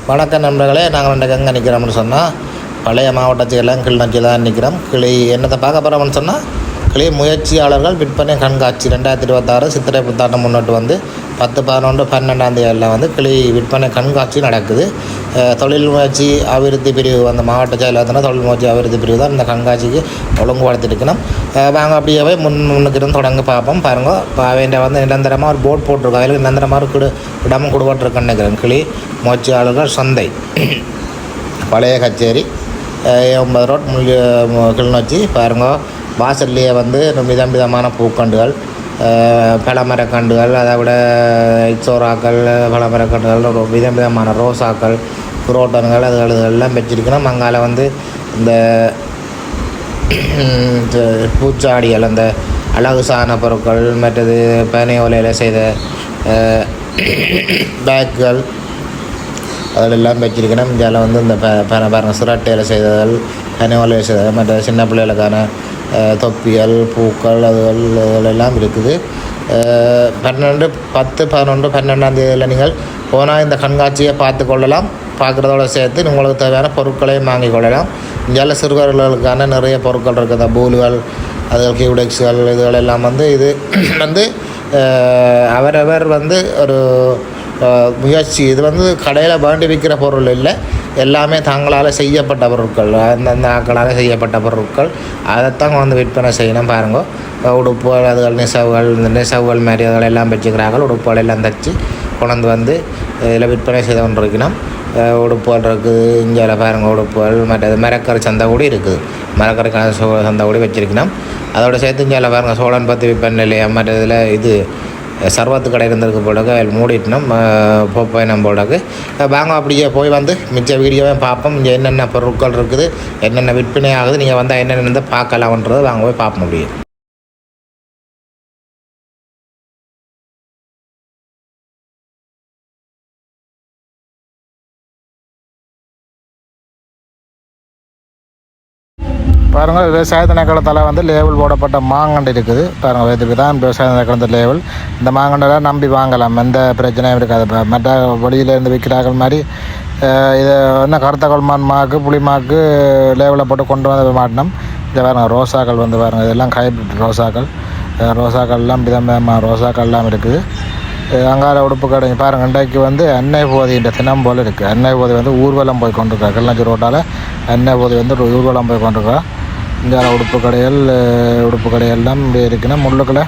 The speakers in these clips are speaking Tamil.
வணக்கம் நண்பர்களே, நாங்கள் ரெண்டு எங்கே நிற்கிறோம்னு சொன்னால் பழைய மாவட்டத்துக்கெல்லாம் கிளிநொச்சி தான் நிற்கிறோம். என்னத்தை பார்க்க போகிறோம்னு சொன்னால் முயற்சியாளர்கள் விற்பனை கண்காட்சி 2026 சித்திரை புத்தாட்டம் முன்னோட்டு வந்து 10, 11, 12ஆம் தேதியில் வந்து விற்பனை கண்காட்சி நடக்குது. தொழில் முயற்சி அபிவிருத்தி பிரிவு அந்த மாவட்ட செயலகத்தில் தொழில் முயற்சி அபிவிருத்தி பிரிவு தான் இந்த கண்காட்சிக்கு ஒழுங்குபடுத்திருக்கணும். வாங்க அப்படியே முன்னுக்கிருந்து தொடங்க பார்ப்போம். பாருங்கள், வேண்டிய வந்து நிரந்தரமாக ஒரு போர்ட் போட்டிருக்கோம். அதில் நிரந்தரமாக இடமும் கொடுப்பட்டிருக்கேன்னு நினைக்கிறேன். முயற்சியாளர்கள் சந்தை பழைய கச்சேரி 9 ரோட் கிளிநொச்சி. பாருங்கள், வாசல்லையே வந்து விதமான பூக்கண்டுகள், பழமரக்கண்டுகள், அதை விட சோறாக்கள், பழமரக்கண்டுகள், விதமான ரோசாக்கள், புரோட்டன்கள் அதுகளெல்லாம் வச்சிருக்கணும். அங்கால வந்து இந்த பூச்சாடிகள், அந்த அழகு சாண பொருட்கள், மற்றது பனை ஓலையில் செய்த பேக்குகள் அதிலெல்லாம் வச்சிருக்கணும். இந்தியாவில் வந்து இந்த பாருங்கள் சிரட்டையில் செய்தல், பனை ஓலையில் செய்தல், மற்ற சின்ன பிள்ளைகளுக்கான தொப்பிகள், பூக்கள் அதுகளெல்லாம் இருக்குது. 10, 11, 12ஆம் தேதியில் நீங்கள் போனால் இந்த கண்காட்சியை பார்த்து கொள்ளலாம். பார்க்குறதோட சேர்த்து உங்களுக்கு தேவையான பொருட்களையும் வாங்கி கொள்ளலாம். இந்தியாவில் சிறுவர்களுக்கான நிறைய பொருட்கள் இருக்குது. அந்த பூல்கள், அதுகள் கியூடெக்ஸ்கள் இதுகளெல்லாம் வந்து இது வந்து அவரவர் வந்து ஒரு முயற்சி. இது வந்து கடையில் வேண்டி விற்கிற பொருள் இல்லை, எல்லாமே தாங்களால் செய்யப்பட்ட பொருட்கள், அந்தந்த ஆக்களால் செய்யப்பட்ட பொருட்கள். அதைத்தான் வந்து விற்பனை செய்யணும். பாருங்கள், உடுப்புகள் அதுகள் இந்த நெசவுகள் மாதிரி அதுகள் எல்லாம் வச்சுக்கிறார்கள். உடுப்புகள் எல்லாம் தைச்சி கொண்டு வந்து இதில் விற்பனை செய்து கொண்டிருக்கணும். உடுப்புகள் இருக்குது. இந்தியாவில் பாருங்கள், உடுப்புகள் மற்றது மரக்கறி சந்தை கூட இருக்குது. மரக்கறி சந்தை கூட வச்சுருக்கணும். அதோட சேர்த்து இந்தியாவில் பாருங்கள், சோழன் பத்து விற்பனை நிலையம் மற்ற இதில் இது சர்வத்து கடை இருந்திருக்கு போடாக்கு அதில் மூடிட்டணும் போயினம் போடாக்கு. வாங்க அப்படியே போய் வந்து மிச்ச வீடியோவை பார்ப்போம். இங்கே என்னென்ன பொருட்கள் இருக்குது, என்னென்ன விற்பனை ஆகுது, நீங்கள் வந்தால் என்னென்ன பார்க்கலாம்ன்றது வாங்க போய் பார்க்க முடியும். பாருங்கள், விவசாய திணைக்களத்தால் வந்து லேபிள் போடப்பட்ட மாங்கண்டு இருக்குது. பாருங்கள், இதுக்கு தான் விவசாய திணைக்களத்து லேபிள். இந்த மாங்கண்டெல்லாம் நம்பி வாங்கலாம், எந்த பிரச்சனையும் இருக்காது. மற்ற வெளியிலேருந்து விற்கிறார்கள் மாதிரி இதை என்ன கருத்த கொள்மான் மாக்கு புளி மாக்கு லேபிளை போட்டு கொண்டு வந்து மாட்டினோம். இதை பாருங்கள், ரோசாக்கள் வந்து பாருங்கள், இதெல்லாம் ஹைப்ரிட் ரோசாக்கள்லாம் விதமான ரோசாக்கள்லாம் இருக்குது. அங்கால உடுப்பு கடை பாருங்கள், இன்றைக்கு வந்து அன்னை போதின்ற தினம் போல் இருக்குது. அன்னை போதி வந்து ஊர்வலம் போய் கொண்டிருக்கா. கிளிநொச்சி ரோட்டால் அன்னை போதி வந்து ஊர்வலம் போய் கொண்டிருக்கா. இந்த உடுப்பு கடையெல்லாம் இப்படி இருக்குன்னா முள்ளுக்களை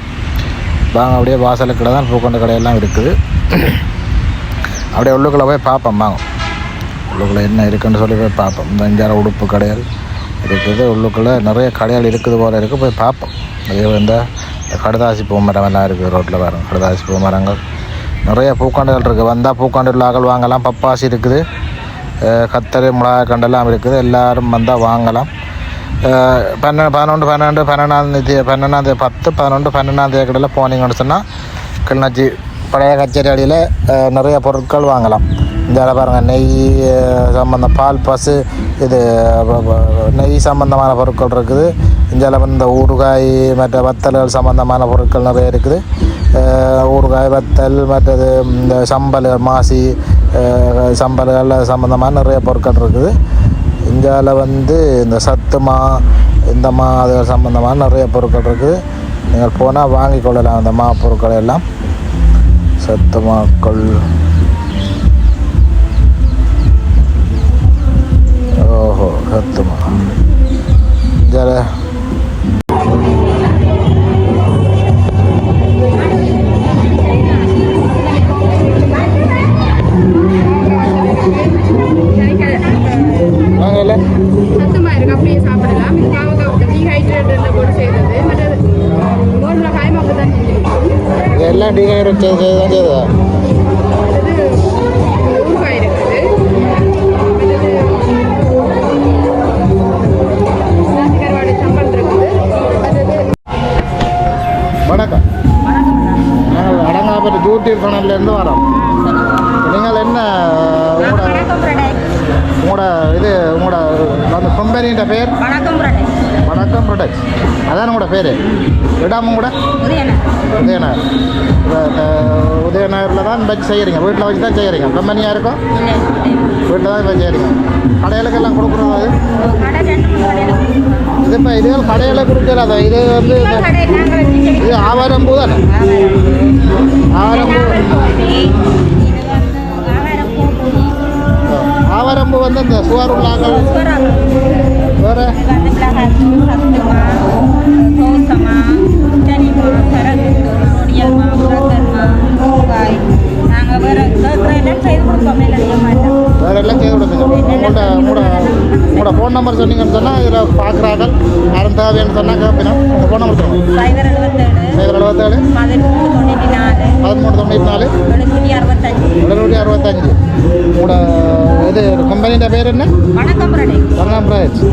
வாங்க. அப்படியே வாசலுக்கிட்ட தான் பூக்கொண்ட கடையெல்லாம் இருக்குது. அப்படியே உள்ளுக்குள்ளே போய் பார்ப்போம். வாங்க, உள்ளுக்குள்ளே என்ன இருக்குன்னு சொல்லி போய் பார்ப்போம். இந்த இந்தியாவில் உடுப்பு கடைகள் இருக்குது. உள்ளுக்குள்ளே நிறைய கடைகள் இருக்குது போல இருக்குது, போய் பார்ப்போம். அதே இந்த கடுதாசி பூ மரம் எல்லாம் இருக்குது ரோட்டில். பாருங்கள், கடுதாசி பூ மரங்கள், நிறைய பூக்காண்டுகள் இருக்குது. வந்தால் பூக்காண்டு ஆக்கள் வாங்கலாம். பப்பாசி இருக்குது, கத்தரி மிளகாய் கண்டெல்லாம் இருக்குது. எல்லோரும் வந்தால் வாங்கலாம். 10, 11, 12ஆம் தேதி 10, 11, 12ஆம் தேதி கடையில் போனீங்கன்னு சொன்னால் கிளிநொச்சி பழைய கச்சேரி அடியில் நிறைய பொருட்கள் வாங்கலாம். இந்த பாருங்கள், நெய் சம்பந்தம், பால் பசு இது நெய் சம்பந்தமான பொருட்கள் இருக்குது. இந்தியாவில் வந்து இந்த ஊறுகாய் மற்ற வத்தல்கள் சம்பந்தமான பொருட்கள் நிறைய இருக்குது. ஊறுகாய், வத்தல், மற்றது இந்த சம்பல்கள், மாசி சம்பல்கள் சம்பந்தமான நிறைய பொருட்கள் இருக்குது. இந்தியாவில் வந்து இந்த சத்துமா இந்த அது சம்பந்தமான நிறைய பொருட்கள் இருக்குது. நீங்கள் போனால் வாங்கி கொள்ளலாம். அந்த பொருட்கள் எல்லாம் சத்து மாக்கள். ஓஹோ, சத்துமா இந்தியாவில் எல்லாம் டீஹைட்ரேட் செய்து தான் செய்தா. வணக்கம், நாங்கள் அடங்காப்பட்டு யூடியூப் சேனல்லேருந்து வரோம். நீங்கள் என்ன உங்களோட வந்து கம்பெனியோட பேர் வணக்கம் ப்ரொடக்ட்ஸ். அதான் உங்களோட பேர். இடாமும் கூட உதயநகர். உதயநகரில் தான் வச்சு செய்கிறீங்க, வீட்டில் வச்சு தான் செய்கிறீங்க. கம்பெனியாக இருக்கும், வீட்டில் தான் இப்போ செய்கிறீங்க. கடைகளுக்கெல்லாம் கொடுக்குறது அது இது இப்போ இது கடையில் கொடுக்குறதா? இது வந்து இது ஆவாரம்பூ தானே? ஆவாரம்பூ வந்து இந்த சுவர் உள்ளாக்கள் வேறு வேறெல்லாம் செய்து கொடுப்பீங்க. உங்களோட ஃபோன் நம்பர் சொன்னீங்கன்னு சொன்னால் இதில் பார்க்குறாங்க யாரும் தேவைன்னு சொன்னால் கேட்பீங்க. உங்கள் ஃபோன் நம்பர் சொல்லுங்கள். 077 1394 765. உங்களோட இது கம்பெனியோட பேர் என்ன? வணக்கம் ப்ரொடக்ட்ஸ்.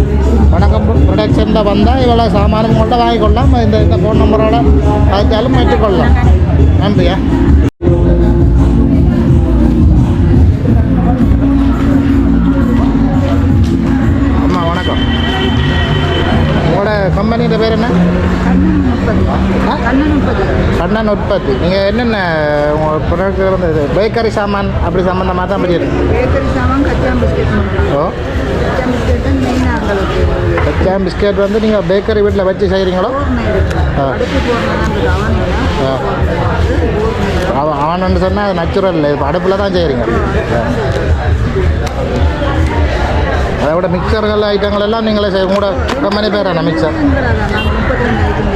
வணக்கம் ப்ரொடக்ஷனில் வந்தால் இவ்வளோ சாமானும் கொண்ட வாங்கிக்கொள்ளலாம். இந்த ஃபோன் நம்பரோட பார்த்தாலும் பெற்றுக்கொள்ளலாம். நன்றியா. அம்மா வணக்கம். உங்களோட கம்பெனியோட பேர் என்ன? கண்ணன் உற்பத்தி. நீங்கள் என்னென்ன உங்கள் ப்ராடக்ட் வந்து இது பேக்கரி சாமான் அப்படி சம்மந்தமாக தான் முடியுது? பேக்கரி சாமான் கச்சாம் பிஸ்கெட். ஓ, கச்சாம் பிஸ்கெட் வந்து நீங்கள் பேக்கரி வீட்டில் வச்சு செய்கிறீங்களோ? அவனு சொன்னால் அது நேச்சுரல் இல்லை, இப்போ அடுப்பில் தான் செய்கிறீங்க. அதை விட மிக்சர்கள் ஐட்டங்கள் எல்லாம் நீங்களே செய்ய கூட கம்பெனி பேர் என்ன மிக்சர்?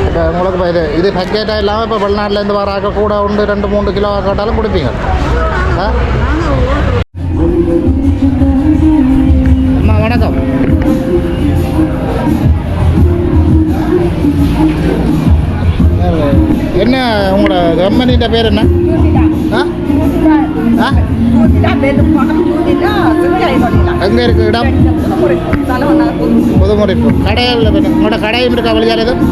இப்போ உங்களுக்கு இப்போ இது பேக்கெட்டாக இல்லாமல் இப்போ வெளிநாட்டிலேருந்து வர ஆக்க கூட உண்டு 2-3 கிலோ ஆக்காட்டாலும் கொடுப்பீங்க. அம்மா வணக்கம். என்ன உங்களோட கம்பெனியோட பேர் என்ன? எங்கே இருக்குது இடம்? புதுமுறைப்பு. கடையில் உங்களோட கடையும் இருக்கா? வழியால் எதுவும்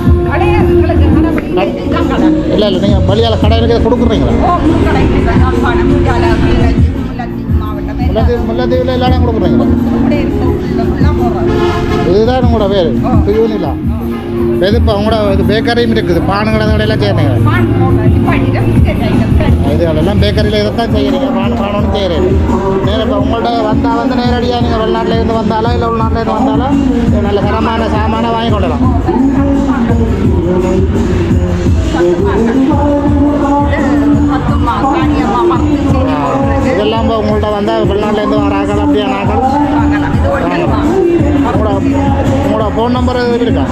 இல்லை இல்லை நீங்கள் வழியால் கடையில் கொடுக்குறீங்களா? முல்லைத்தீவில் எல்லாம் கொடுக்குறீங்களா? இதுதான் உங்களோட பேர் யூனிலா. இது இப்போ உங்களோட இது பேக்கரியும் இருக்குது, பானுங்களை கடையெல்லாம் செய்கிறீங்க. இதுகளெல்லாம் பேக்கரியில் இதை தான் செய்கிறீங்க, பானு செய்கிறீங்க. நேரம் இப்போ உங்கள்கிட்ட வந்தால் வந்து நேரடியாக நீங்கள் வெளிநாட்டிலேருந்து வந்தாலும் இல்லை உள்நாட்டிலேருந்து வந்தாலும் நல்ல தரமான சாமானை வாங்கி கொள்ளலாம். இதெல்லாம் இப்போ உங்கள்கிட்ட வந்தால் வெளிநாட்டிலேருந்து வராக்கள் அப்படியான ஆக்கள் உங்களோட ஃபோன் நம்பர் இருக்கா?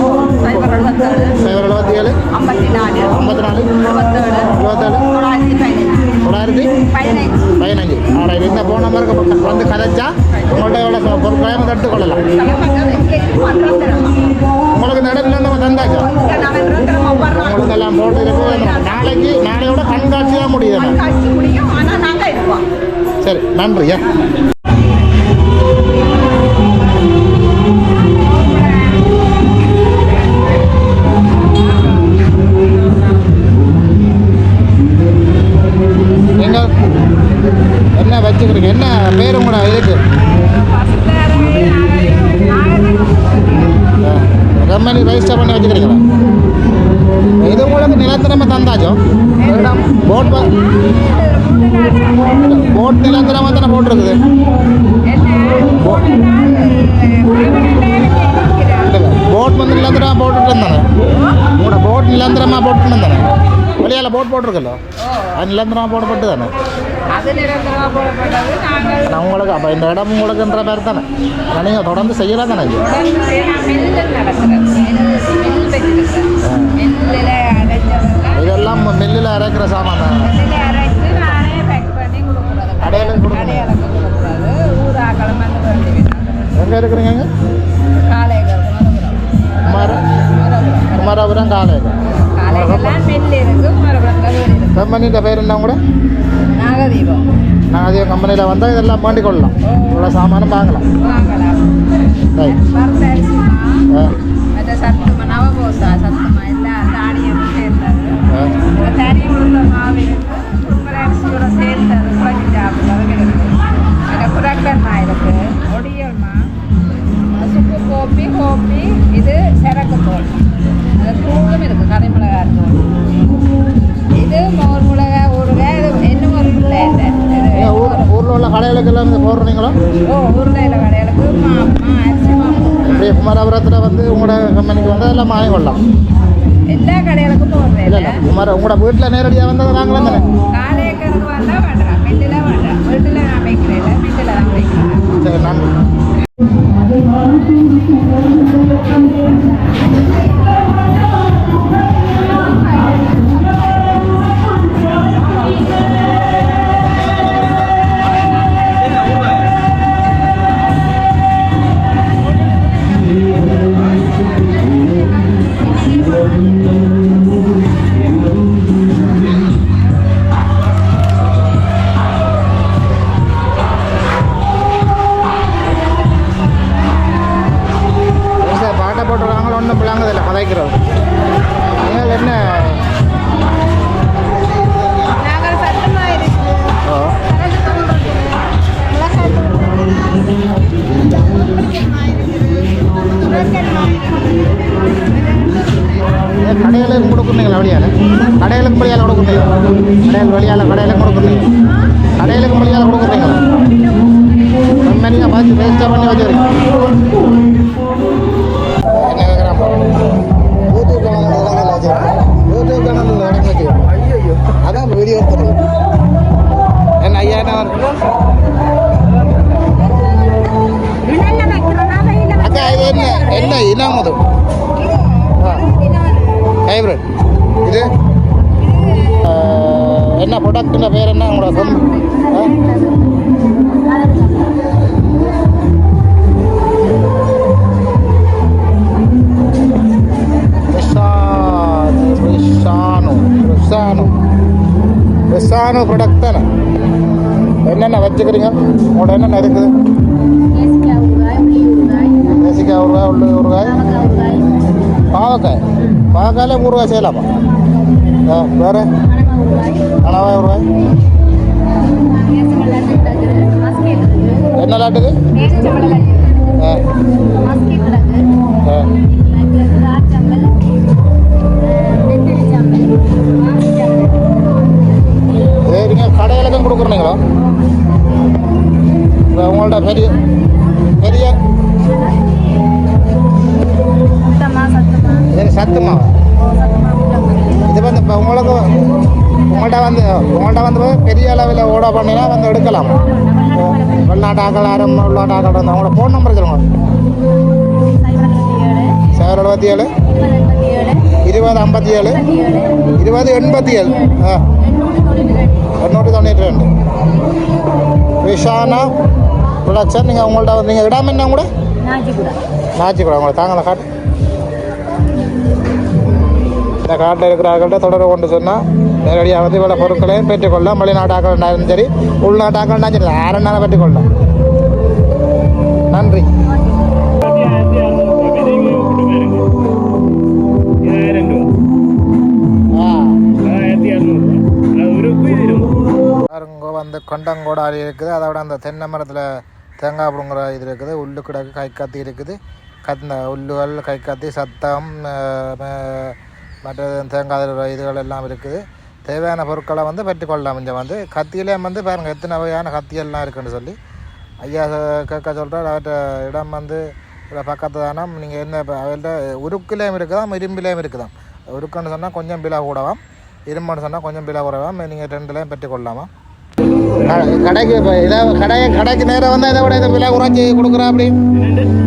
077 54 27 915. ஆறாயிரம். இந்த ஃபோன் நம்பருக்கு வந்து கதைச்சா உங்கள்கிட்ட எவ்வளோ பொருட்களையும் தட்டுக்கொள்ளலாம். உங்களுக்கு இந்த இடத்துல நம்ம தந்தாச்சா? உங்களுக்கு எல்லாம் போட்டு இருக்கு. நாளையோட கண்காட்சி தான் முடியுது. சரி, நன்றியா. நீங்கள் என்ன வச்சுக்கிறீங்க? என்ன பேர் உங்களோட இதுக்கு? கம்பெனி ரெஜிஸ்டர் பண்ணி வச்சுக்கிறீங்களா? இது உங்களுக்கு நிரந்தரமாக தந்தாச்சோ? போட் நிரந்தரமாக தானே போட்டிருக்குது. போட் வந்து நிரந்தரமாக போட்டுட்டு இருந்தானே, உங்களோட போட் நிரந்தரமாக போட்டுட்டு இருந்தானே, வெளியால் போட் போட்டிருக்கല്ലോ, அது நிரந்தரமாக போடப்பட்டு தானே. நான் உங்களுக்கு அப்போ இந்த இடம் உங்களுக்குன்ற பேர் தானே, நீங்கள் தொடர்ந்து செய்யலாம் தானே. இதெல்லாம் மில்லில் அரைக்கிற சாமான் தான். கடையில் கொடுக்கணும். எங்கே இருக்கிறீங்க? குமாரபுரம் காலேஜ். கம்பெனியோட பேர் என்ன கூட? நாகதீபம். கம்பெனியில் வந்தால் இதெல்லாம் வேண்டிக் கொள்ளலாம், இவ்வளோ சாமானும் வாங்கலாம். சுக்கு கோப்பி ஓ ஊறுகாயில் கடைகளுக்கு அரிசி மாவு இப்படி குமாரபுரத்தில் வந்து உங்களோட கம்பெனிக்கு வந்து அதெல்லாம் வாங்கி கொள்ளலாம். எல்லா கடைகளுக்கும் போடுறேன் இல்லை இல்லை உங்களோட வீட்டில் நேரடியாக வந்தது நாங்களும் தானே. காலையேக்கருக்கு வந்தால் வேண்டாம் மில்லில் வேண்டாம் வீட்டில் நான் வைக்கிறேன் மில்லில் தான் வைக்கிறேன். சரி நன்றி. பாட்டை போட்டுருக்காங்களோ ஒன்றும் பிள்ளாங்கதில்லை பதைக்கிறோம். நீங்கள் என்ன நாங்கள் சத்தமாக இருக்குது ஓ கடைகளுக்கு கொடுக்குறீங்களா வழியால்? கடைகளுக்கு வழியால் கொடுக்குறீங்களா? கடைகளுக்கு கொடுக்குறீங்க. கடைகளுக்கு வழியால் கொடுக்குறீங்களா? கம்பெனியாக பார்த்து வேஸ்ட்டாக பண்ணி வச்சுருக்கீங்க. என்ன கேட்குறாப்பா யூடியூப் சேனல் இடங்கள் வச்சுருக்கேன். யூடியூப் சேனல் இடங்க வச்சுருக்கேன். ஐயோ அதான் வீடியோ எடுத்துருக்கேன். என்ன ஐயா என்ன அக்கா இது என்ன என்ன இனாமது ஹைப்ரிட் இது என்ன ப்ராடக்ட்ன பேர் என்ன உங்களோட சொந்த ரிசானு ப்ராடக்ட் தானே. என்னென்ன வச்சுக்கிறீங்க உங்களோட என்னென்ன இருக்குது? தேசிக்காய் ஊறுகாய் உள்ளி ஊறுகாய் பாவக்காயில் ஊறுகாய் செய்யலாமா? வேறு கனவாய் ஊறுகாய் என்ன லாட்டுக்கு? சரிங்க கடையிலக்கும் கொடுக்குறீங்களா? இப்போ உங்கள்ட்ட பெரிய பெரிய இது சத்துமா இது வந்து இப்போ உங்கள்கிட்ட வந்து பெரிய அளவில் ஓட பண்ணினா வந்து எடுக்கலாம். வெளிநாட்டு ஆக்கள் யாரும் உள்நாட்டு ஆக்கள் வந்து அவங்களோட ஃபோன் நம்பர் சொல்லுங்க. 077 2057 2087 892 விஷானா ப்ரொடக்ஷன். நீங்கள் உங்கள்கிட்ட வந்து நீங்கள் இடாமல் என்ன கூட நாச்சிக்கூட உங்களை தாங்களை காட்டு இந்த காட்டில் இருக்கிறார்கள்ட்ட தொடர்பு கொண்டு சொன்னால் நேரடியாக வந்து இவ்வளோ பொருட்களையும் பெற்றுக்கொள்ளலாம். வெளிநாட்டாக்கள் இருந்தாலும் சரி உள்நாட்டாக்கள் இருந்தாலும் சரி யாருன்னாலும் பெற்றுக்கொள்ளலாம். நன்றி. பாருங்க வந்து கொண்டங்கோடாரி இருக்குது. அதோட அந்த தென்னை மரத்தில் தேங்காய் பிடுங்குற இது இருக்குது. உள்ளு கிடக்கு கை காத்தி இருக்குது. இந்த உள்ளுகள் கை காத்தி சத்தம் மற்ற தேங்காய் இதுகள் எல்லாம் இருக்குது. தேவையான பொருட்களை வந்து பெற்றுக்கொள்ளலாம். இங்கே வந்து கத்தியிலே வந்து பாருங்கள் எத்தனை வகையான கத்தியெல்லாம் இருக்குன்னு சொல்லி ஐயா கேட்க சொல்கிறார். அவர்கிட்ட இடம் வந்து இதில் பக்கத்து தானே. நீங்கள் என்ன அவர்கிட்ட உருக்குலேயும் இருக்குதாம் இரும்பிலேயும் இருக்குதாம். உருக்குன்னு சொன்னால் கொஞ்சம் விலை கூடவாம், இரும்புன்னு சொன்னால் கொஞ்சம் விலை குறைவாம். நீங்கள் ரெண்டுலேயும் பெற்றுக்கொள்ளலாமா? கடைக்கு இப்போ கடைக்கு நேரம் வந்தால் இதை விட இதை விலை குறைச்சி கொடுக்குறா அப்படி?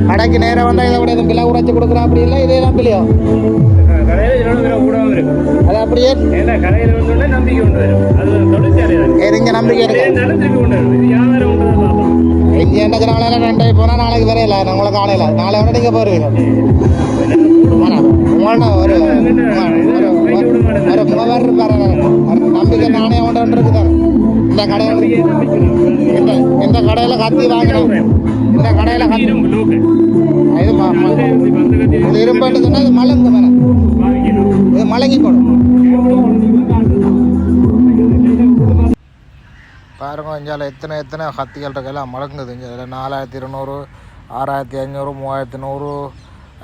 கடைக்கு நேரம் வந்தால் இதை விட இதை விலை குறைச்சி கொடுக்குறா அப்படி இல்லை இதே நம்பிலையோ? அது அப்படியே இங்கே நம்பிக்கை இருக்கு. இங்கே என்ன நாளையில 2 போனால் நாளைக்கு வரையில உங்களை காலையில் நாளை விட நீங்கள் போடுவீங்க. உங்கள்ட்ட ஒரு முகவர் இருப்பார் நம்பிக்கை நாணயம் ஒன்று இருக்குதாரு. இந்த கடையில் இந்த கடையில் கத்தி வாங்கினோம். இந்த கடையில் கத்தி இது இரும்புன்னு சொன்னால் இது மலங்கு தானே. இது மலங்கி போடும். பாருங்க இஞ்சால எத்தனை கத்திகள் இருக்கலாம் மலங்குது. இங்கே 4200 6500 3100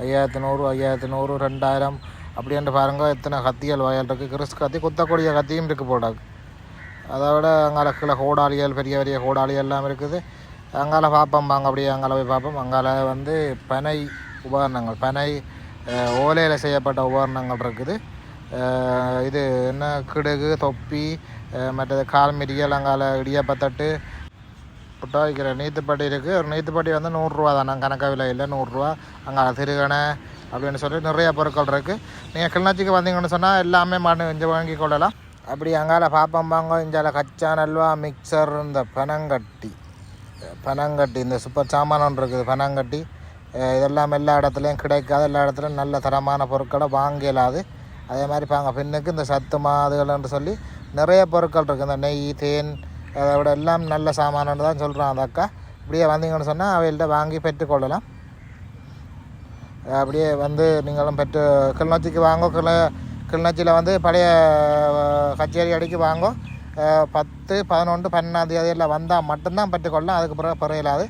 5100 5100 2000 அப்படின்ட்டு பாருங்க எத்தனை கத்திகள் வயல் இருக்குது. கிறிஸ் கத்தி குத்தக்கூடிய கத்தியும் இருக்குது போடாது. அதை விட அங்கே கீழே கோடாளிகள் பெரிய பெரிய கோடாளிகள் எல்லாம் இருக்குது. அங்கால பார்ப்போம் வாங்க, அப்படியே அங்கால போய் பார்ப்போம். அங்கால வந்து பனை உபகரணங்கள், பனை ஓலையில் செய்யப்பட்ட உபகரணங்கள் இருக்குது. இது என்ன கிடுகு, தொப்பி, மற்றது கால் மிதியல், அங்கால இடியப்பத்தட்டு, புட்டா வைக்கிற நீத்துப்பட்டி இருக்குது. ஒரு நீத்துப்பட்டி வந்து 100 ரூபா தான், நாங்கள் கணக்காக விலை இல்லை, 100 ரூபா. அங்கே திருகணை அப்படின்னு சொல்லி நிறைய பொருட்கள் இருக்குது. நீங்கள் கிளிநொச்சிக்கு வந்தீங்கன்னு சொன்னால் எல்லாமே இங்கே வாங்கி கொள்ளலாம். அப்படி அங்கால பாப்பம்பாங்க. இஞ்சால கச்சா நல்வா, மிக்சர், இந்த பனங்கட்டி இந்த சூப்பர் சாமான் ஒன்று இருக்குது, பனங்கட்டி. இதெல்லாம் எல்லா இடத்துலையும் கிடைக்காது, எல்லா இடத்துலையும் நல்ல தரமான பொருட்களை வாங்கலாது. அதே மாதிரி பாங்க பெண்ணுக்கு இந்த சத்து மாதுகள்னு சொல்லி நிறைய பொருட்கள் இருக்குது. இந்த நெய், தேன், அதை விட எல்லாம் நல்ல சாமானன்னு தான் சொல்கிறான் அந்த அக்கா. இப்படியே வந்தீங்கன்னு சொன்னால் அவைகள்ட்ட வாங்கி பெற்றுக்கொள்ளலாம். அப்படியே வந்து நீங்களும் கிளிநொச்சிக்கு வாங்க. கிளிநொச்சியில் வந்து பழைய கச்சேரி அடிக்கு வாங்க. 10, 11, 12 தேதியில் வந்தால் மட்டும்தான் பெற்றுக்கொள்ளலாம். அதுக்கு பிறகு பிறையிலாது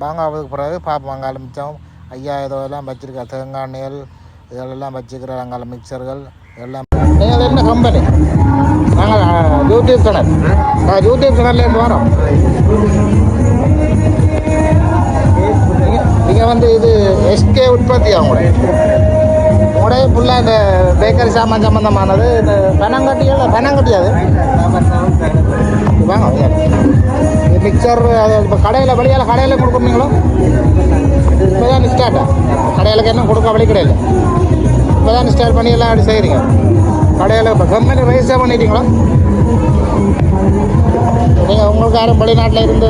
வாங்க. அதுக்கு பிறகு பார்ப்போம். அங்கால மிச்சம் ஐயா இதெல்லாம் வச்சுருக்கா, தேங்காய் எண்ணெய்கள் இதெல்லாம் வச்சுக்கிற அங்கால மிக்சர்கள் எல்லாம். நீங்கள் என்ன கம்பெனி? நாங்கள் யூடியூப் சேனல்லேருந்து வரோம். நீங்கள் வந்து இது எஸ்கே உற்பத்தி அவங்களுடைய ஃபுல்லாக இந்த பேக்கரி சாமான் சம்மந்தமானது. இந்த பனங்கட்டி அது வாங்க. மிக்சர் அது இப்போ கடையில் கொடுக்குறீங்களோ? இப்போ தான் ஸ்டார்ட்டா? கடையிலுக்கு என்ன கொடுக்க வழி கிடையாது. இப்போ தான் ஸ்டார்ட் பண்ணி எல்லாம் அப்படி செய்கிறீங்க கடையில். இப்போ கம்பெனி ரைஸாக பண்ணிட்டீங்களா? நீங்கள் உங்களுக்கு யாரும் வெளிநாட்டில் இருந்து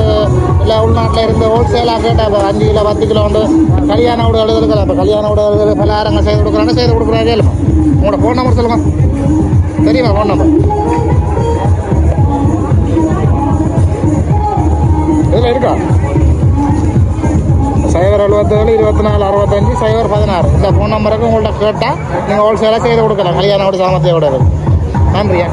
இல்லை உள்நாட்டில் இருந்து ஹோல்சேலாக கேட்டால் இப்போ 5 கிலோ 10 கிலோ வந்து கல்யாண வீடுகளுக்கு இப்போ கல்யாண வீடுகளுக்கு பலகாரங்கள் செய்து கொடுக்குறாங்க இல்லைம்மா? உங்களோட ஃபோன் நம்பர் சொல்லுங்கள். தெரியுமா ஃபோன் நம்பர்? இதில் இருக்கா? 077 24 65 016 இந்த ஃபோன் நம்பருக்கு உங்கள்கிட்ட கேட்டால் நீங்கள் ஹோல்சேலாக செய்து கொடுக்கலாம். கல்யாண வீடு சாமர்த்தியோட. நன்றியா.